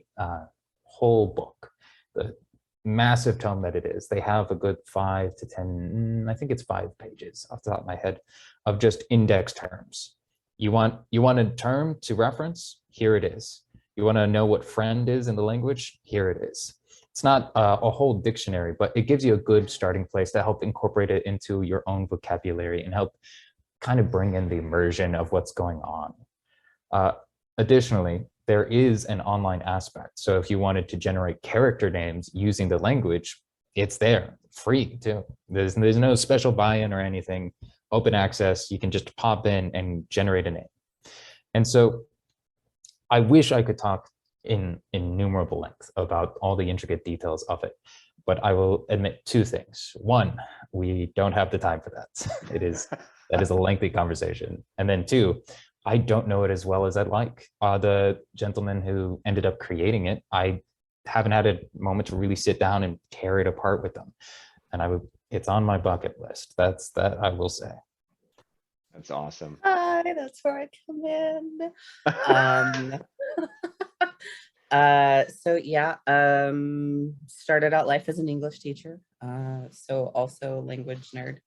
whole book, the massive tome that it is, they have a good 5 to 10, I think it's 5 pages off the top of my head, of just index terms. You want a term to reference? Here it is. You want to know what friend is in the language? Here it is. It's not a whole dictionary, but it gives you a good starting place to help incorporate it into your own vocabulary and help kind of bring in the immersion of what's going on. Additionally, there is an online aspect. So if you wanted to generate character names using the language, it's there, free too. There's no special buy-in or anything, open access. You can just pop in and generate a name. And so I wish I could talk in innumerable length about all the intricate details of it, but I will admit 2 things. 1, we don't have the time for that. That is a lengthy conversation. And then 2, I don't know it as well as I'd like. The gentleman who ended up creating it, I haven't had a moment to really sit down and tear it apart with them. And it's on my bucket list. That I will say. That's awesome. Hi, that's where I come in. So yeah, started out life as an English teacher. So also language nerd,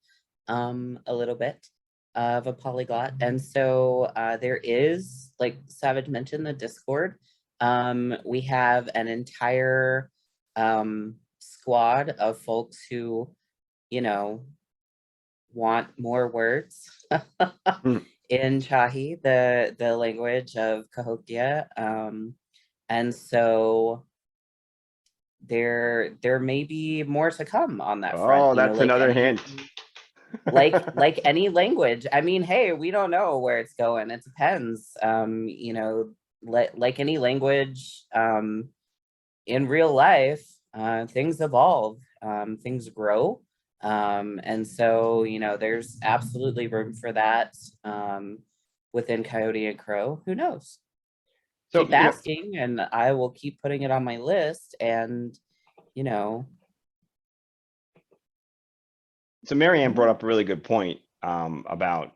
a little bit of a polyglot. And so there is, like Savage mentioned, the Discord. We have an entire squad of folks who, you know, want more words in Chahi, the language of Cahokia. And so there may be more to come on that front. Oh, that's another hint. Like any language. I mean, hey, we don't know where it's going. It depends. You know, like any language, in real life, things evolve, things grow. And so, you know, there's absolutely room for that within Coyote and Crow. Who knows? So, Keep asking, and I will keep putting it on my list. And, you know. So Marianne brought up a really good point about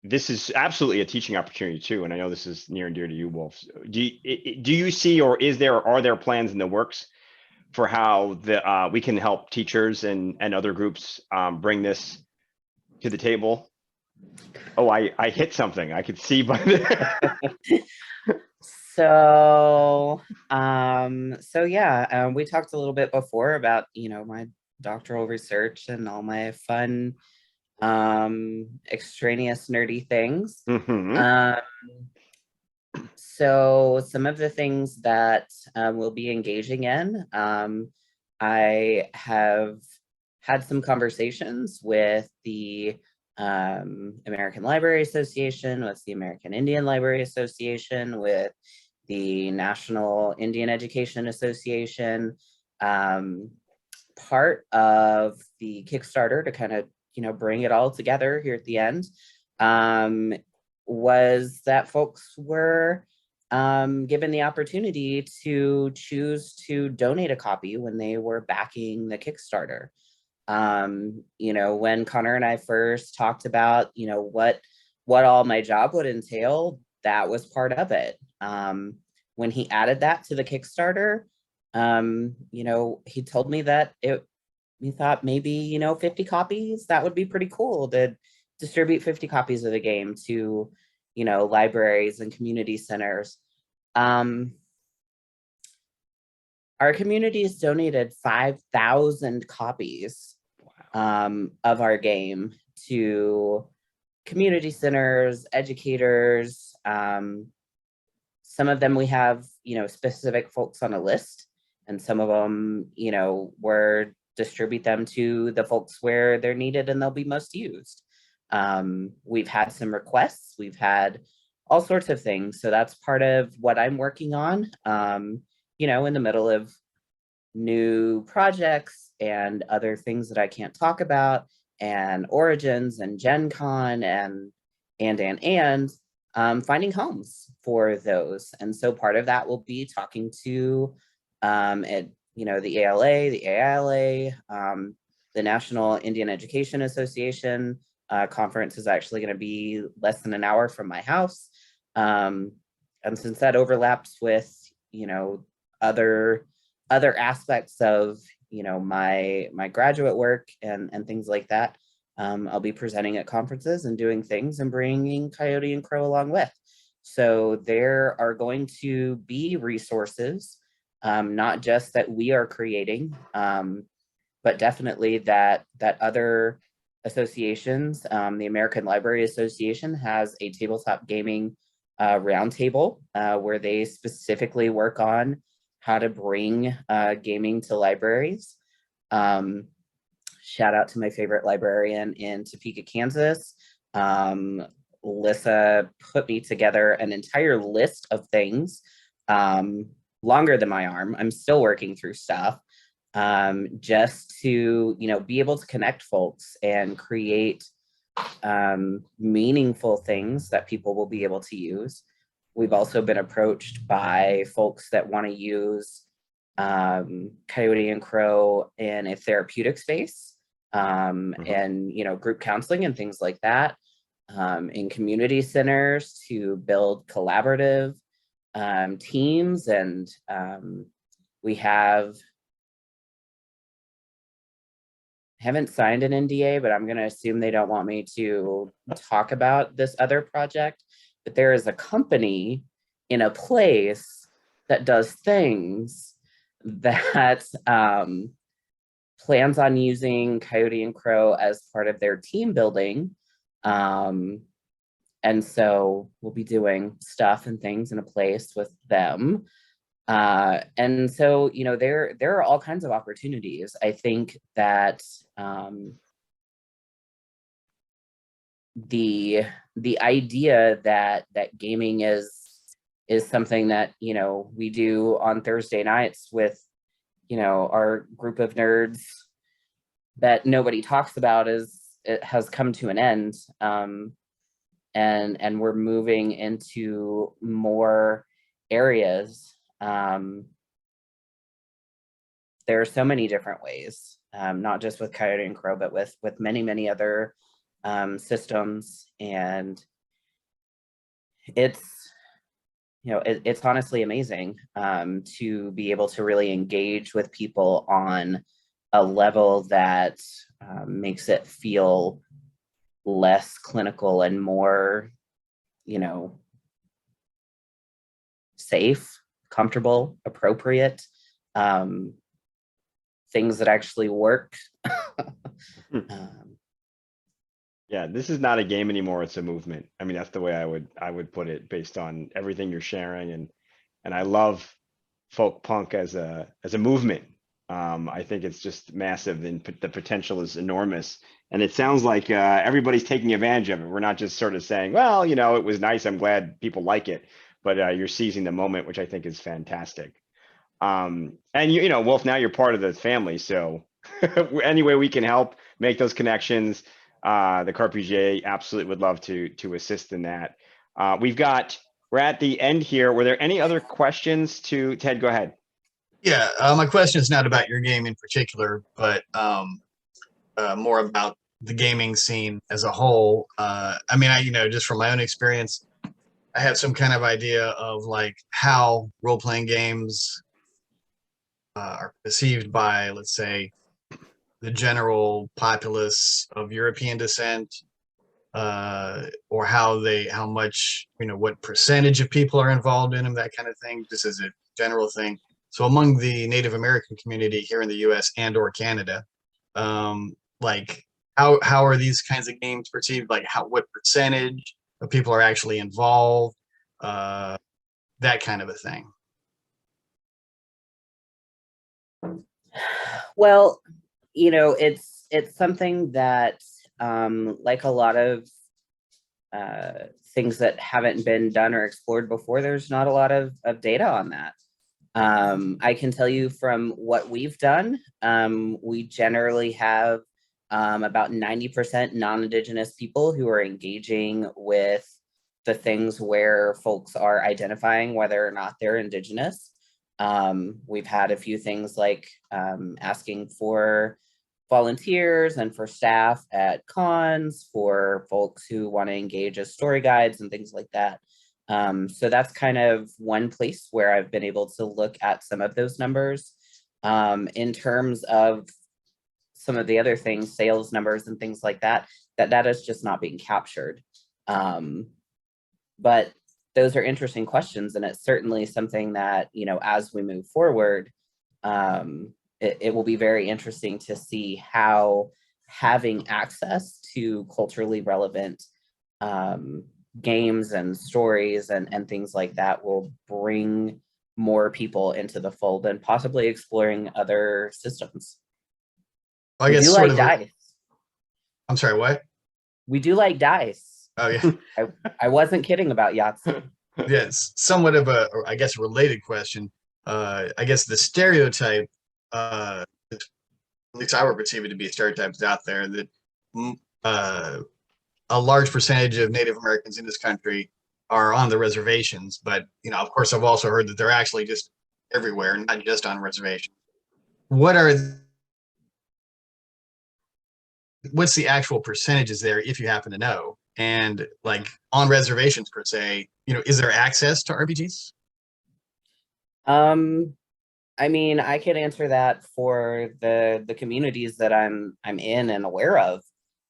this is absolutely a teaching opportunity too. And I know this is near and dear to you, Wulf. Do you see, or are there plans in the works for how we can help teachers and other groups bring this to the table? Oh, I hit something. I could see by the So yeah, we talked a little bit before about, you know, my doctoral research and all my fun extraneous nerdy things. So some of the things that we'll be engaging in, I have had some conversations with the American Library Association, with the American Indian Library Association, with the National Indian Education Association. Part of the Kickstarter to kind of, you know, bring it all together here at the end was that folks were given the opportunity to choose to donate a copy when they were backing the Kickstarter. You know, when Connor and I first talked about, you know, what all my job would entail, that was part of it. When he added that to the Kickstarter, you know, he told me that he thought maybe, you know, 50 copies, that would be pretty cool to distribute 50 copies of the game to, you know, libraries and community centers. Our community has donated 5,000 copies of our game to community centers, educators. Some of them we have, you know, specific folks on a list, and some of them, you know, we're distribute them to the folks where they're needed and they'll be most used. We've had some requests, we've had all sorts of things. So that's part of what I'm working on, you know, in the middle of new projects and other things that I can't talk about, and Origins and Gen Con and finding homes for those. And so part of that will be talking to you know, the ALA, the AILA, the National Indian Education Association. Conference is actually going to be less than an hour from my house. And since that overlaps with, you know, other aspects of, you know, my graduate work and things like that, I'll be presenting at conferences and doing things and bringing Coyote and Crow along with. So there are going to be resources, not just that we are creating, but definitely that other associations. The American Library Association has a tabletop gaming roundtable where they specifically work on how to bring gaming to libraries. Shout out to my favorite librarian in Topeka, Kansas. Lissa put me together an entire list of things, longer than my arm. I'm still working through stuff, just to, you know, be able to connect folks and create meaningful things that people will be able to use. We've also been approached by folks that want to use Coyote and Crow in a therapeutic space, and, you know, group counseling and things like that, in community centers to build collaborative teams, and we haven't signed an NDA, but I'm going to assume they don't want me to talk about this other project. But there is a company in a place that does things that plans on using Coyote and Crow as part of their team building. And so we'll be doing stuff and things in a place with them. And so, you know, there are all kinds of opportunities. I think that the idea that gaming is something that, you know, we do on Thursday nights with, you know, our group of nerds that nobody talks about, it has come to an end. And we're moving into more areas. There are so many different ways, not just with Coyote and Crow, but with many other systems. And it's, you know, it's honestly amazing to be able to really engage with people on a level that makes it feel less clinical and more, you know, safe, comfortable, appropriate, things that actually work. Yeah, this is not a game anymore, it's a movement. I mean, that's the way I would put it based on everything you're sharing. And I love folk punk as a movement. I think it's just massive, and the potential is enormous. And it sounds like everybody's taking advantage of it. We're not just sort of saying, well, you know, it was nice, I'm glad people like it, but you're seizing the moment, which I think is fantastic. And you know, Wulf, now you're part of the family, so any way we can help make those connections, the CAR-PGA absolutely would love to assist in that. We're at the end here. Were there any other questions to Ted? Go ahead. Yeah, my question is not about your game in particular, but more about the gaming scene as a whole. I mean, you know, just from my own experience, I have some kind of idea of like how role-playing games are perceived by, let's say, the general populace of European descent, or how much, you know, what percentage of people are involved in them, that kind of thing, just as a general thing. So among the Native American community here in the U.S. and or Canada, like how are these kinds of games perceived? Like what percentage of people are actually involved? That kind of a thing. Well, you know, it's something that, like a lot of things that haven't been done or explored before, there's not a lot of data on that. I can tell you from what we've done, we generally have about 90% non-Indigenous people who are engaging with the things where folks are identifying whether or not they're Indigenous. We've had a few things like asking for volunteers and for staff at cons, for folks who want to engage as story guides and things like that. So that's kind of one place where I've been able to look at some of those numbers. In terms of some of the other things, sales numbers and things like that, that data is just not being captured. But those are interesting questions, and it's certainly something that, you know, as we move forward, it will be very interesting to see how having access to culturally relevant games and stories and things like that will bring more people into the fold and possibly exploring other systems. Well, I guess we do sort like of. dice. I'm sorry, what? We do like dice. Oh yeah. I wasn't kidding about Yahtzee. Yeah, it's somewhat of a, or I guess, a related question. I guess the stereotype, at least I would perceive it to be a stereotype that's out there, that a large percentage of Native Americans in this country are on the reservations. But, you know, of course, I've also heard that they're actually just everywhere, not just on reservations. What's the actual percentages there, if you happen to know? And like on reservations per se, you know, is there access to RPGs? I mean, I can answer that for the communities that I'm in and aware of.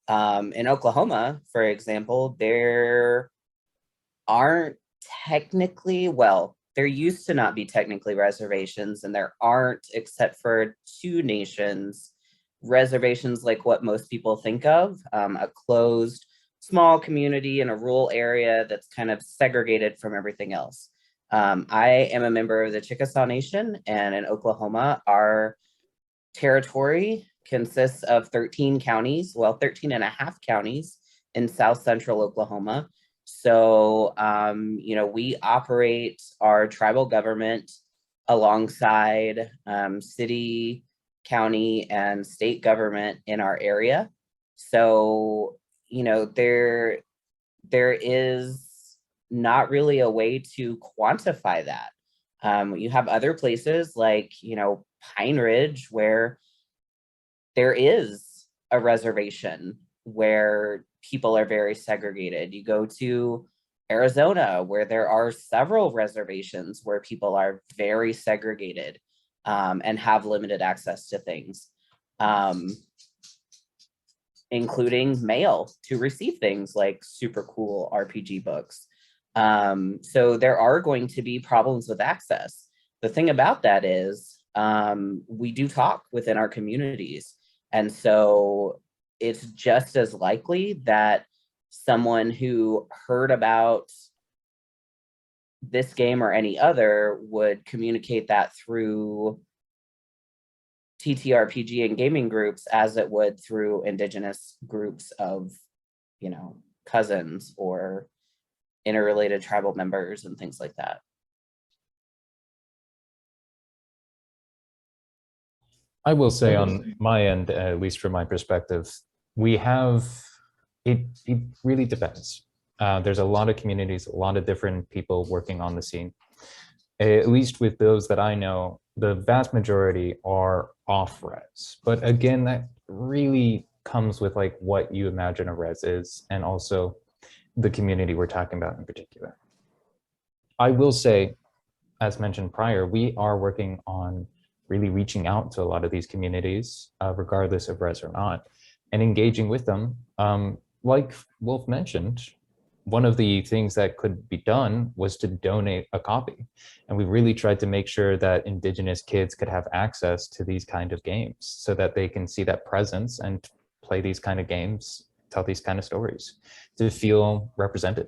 In Oklahoma, for example, there aren't technically, well, there used to not be technically reservations, and there aren't, except for 2 nations, reservations like what most people think of, a closed small community in a rural area that's kind of segregated from everything else. I am a member of the Chickasaw Nation, and in Oklahoma, our territory consists of 13 counties, well, 13 and a half counties in South Central Oklahoma. So, we operate our tribal government alongside city, county, and state government in our area. So, there is not really a way to quantify that. You have other places like, Pine Ridge, where there is a reservation where people are very segregated. You go to Arizona, where there are several reservations where people are very segregated and have limited access to things, including mail to receive things like super cool RPG books. So there are going to be problems with access. The thing about that is we do talk within our communities. And so it's just as likely that someone who heard about this game or any other would communicate that through TTRPG and gaming groups as it would through indigenous groups of, cousins or interrelated tribal members and things like that. I will say on my end, at least from my perspective, we have, it really depends. There's a lot of communities, a lot of different people working on the scene. At least with those that I know, the vast majority are off-res. But again, that really comes with like what you imagine a res is, and also the community we're talking about in particular. I will say, as mentioned prior, we are working on really reaching out to a lot of these communities, regardless of res or not, and engaging with them. Like Wulf mentioned, one of the things that could be done was to donate a copy. And we really tried to make sure that Indigenous kids could have access to these kind of games so that they can see that presence and play these kind of games, tell these kind of stories, to feel represented.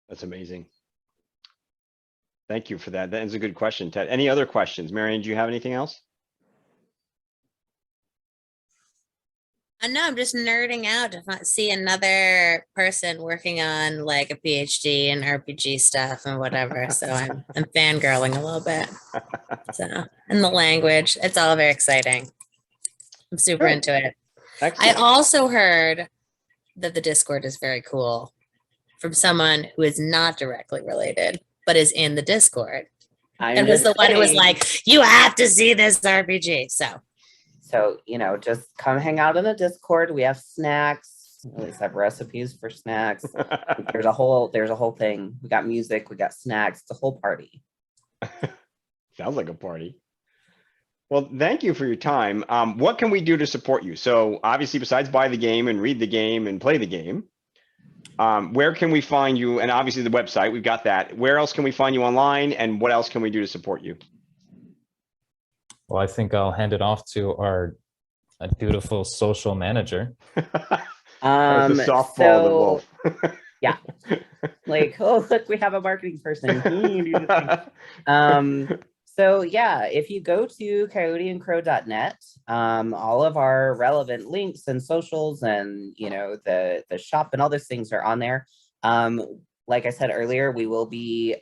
That's amazing. Thank you for that. That is a good question, Ted. Any other questions? Marion, do you have anything else? No, I'm just nerding out to see another person working on like a PhD in RPG stuff and whatever. So I'm fangirling a little bit. So, and the language, it's all very exciting. I'm super into it. Excellent. I also heard that the Discord is very cool from someone who is not directly related, but is in the Discord. And was the one who was like, you have to see this RPG. So, just come hang out in the Discord. We have snacks. We always have recipes for snacks. There's a whole thing. We got music, we got snacks. It's a whole party. Sounds like a party. Well, thank you for your time. What can we do to support you? So obviously, besides buy the game and read the game and play the game, where can we find you? And obviously the website, we've got that. Where else can we find you online, and what else can we do to support you? Well, I think I'll hand it off to our dutiful social manager. That's a softball to Wulf. Yeah. Like, oh, look, we have a marketing person. So yeah, if you go to coyoteandcrow.net, all of our relevant links and socials and, the shop and all those things are on there. Like I said earlier, we will be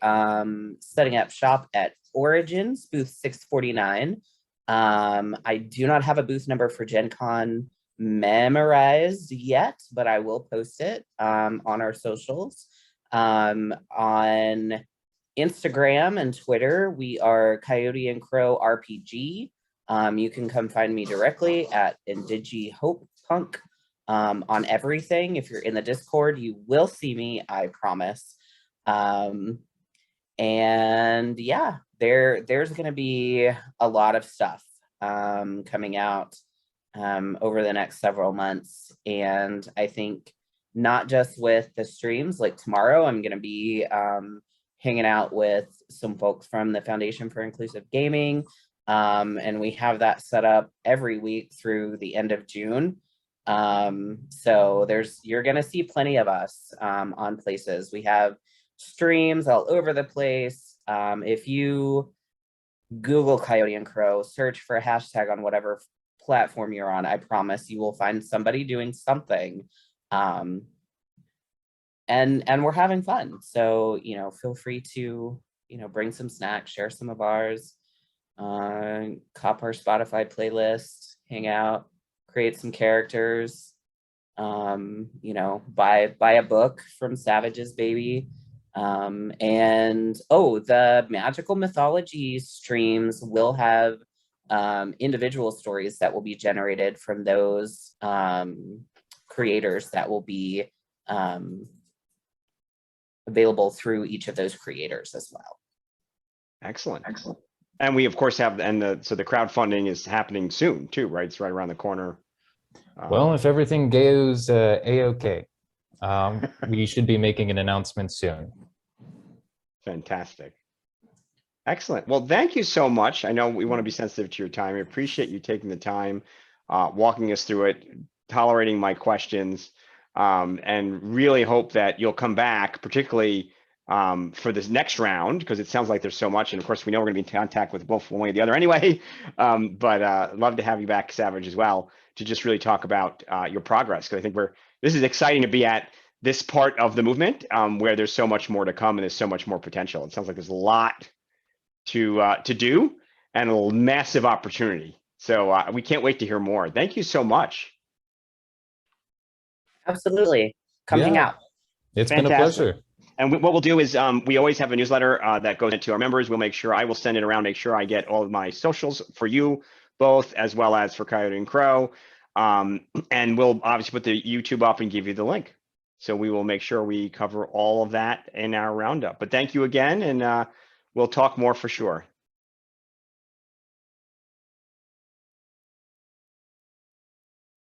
setting up shop at Origins, booth 649. I do not have a booth number for Gen Con memorized yet, but I will post it on our socials. On Instagram and Twitter, we are Coyote and Crow RPG. You can come find me directly at IndigiHopePunk on everything. If you're in the Discord, you will see me, I promise. And yeah, there's going to be a lot of stuff coming out over the next several months. And I think not just with the streams, like tomorrow, I'm going to be hanging out with some folks from the Foundation for Inclusive Gaming. And we have that set up every week through the end of June. So you're going to see plenty of us on places. We have streams all over the place. If you Google Coyote and Crow, search for a hashtag on whatever platform you're on, I promise you will find somebody doing something. And we're having fun. So, feel free to, bring some snacks, share some of ours, cop our Spotify playlist, hang out, create some characters, buy a book from Savage's Baby. And the magical mythology streams will have individual stories that will be generated from those creators that will be available through each of those creators as well. Excellent. And we of course have, so the crowdfunding is happening soon too, right? It's right around the corner. Well, if everything goes a-okay, we should be making an announcement soon. Fantastic. Excellent. Well, thank you so much. I know we want to be sensitive to your time. I appreciate you taking the time, walking us through it, tolerating my questions, and really hope that you'll come back, particularly for this next round, because it sounds like there's so much. And of course, we know we're going to be in contact with Wulf one way or the other anyway. But love to have you back, Savage, as well, to just really talk about your progress. Because I think this is exciting to be at this part of the movement where there's so much more to come and there's so much more potential. It sounds like there's a lot to do and a massive opportunity. So we can't wait to hear more. Thank you so much. Absolutely. Coming out. It's Fantastic. been a pleasure. And what we'll do is we always have a newsletter that goes into our members. We'll make sure, I will send it around, make sure I get all of my socials for you both, as well as for Coyote and Crow. And we'll obviously put the YouTube up and give you the link. So we will make sure we cover all of that in our roundup. But thank you again, and we'll talk more for sure.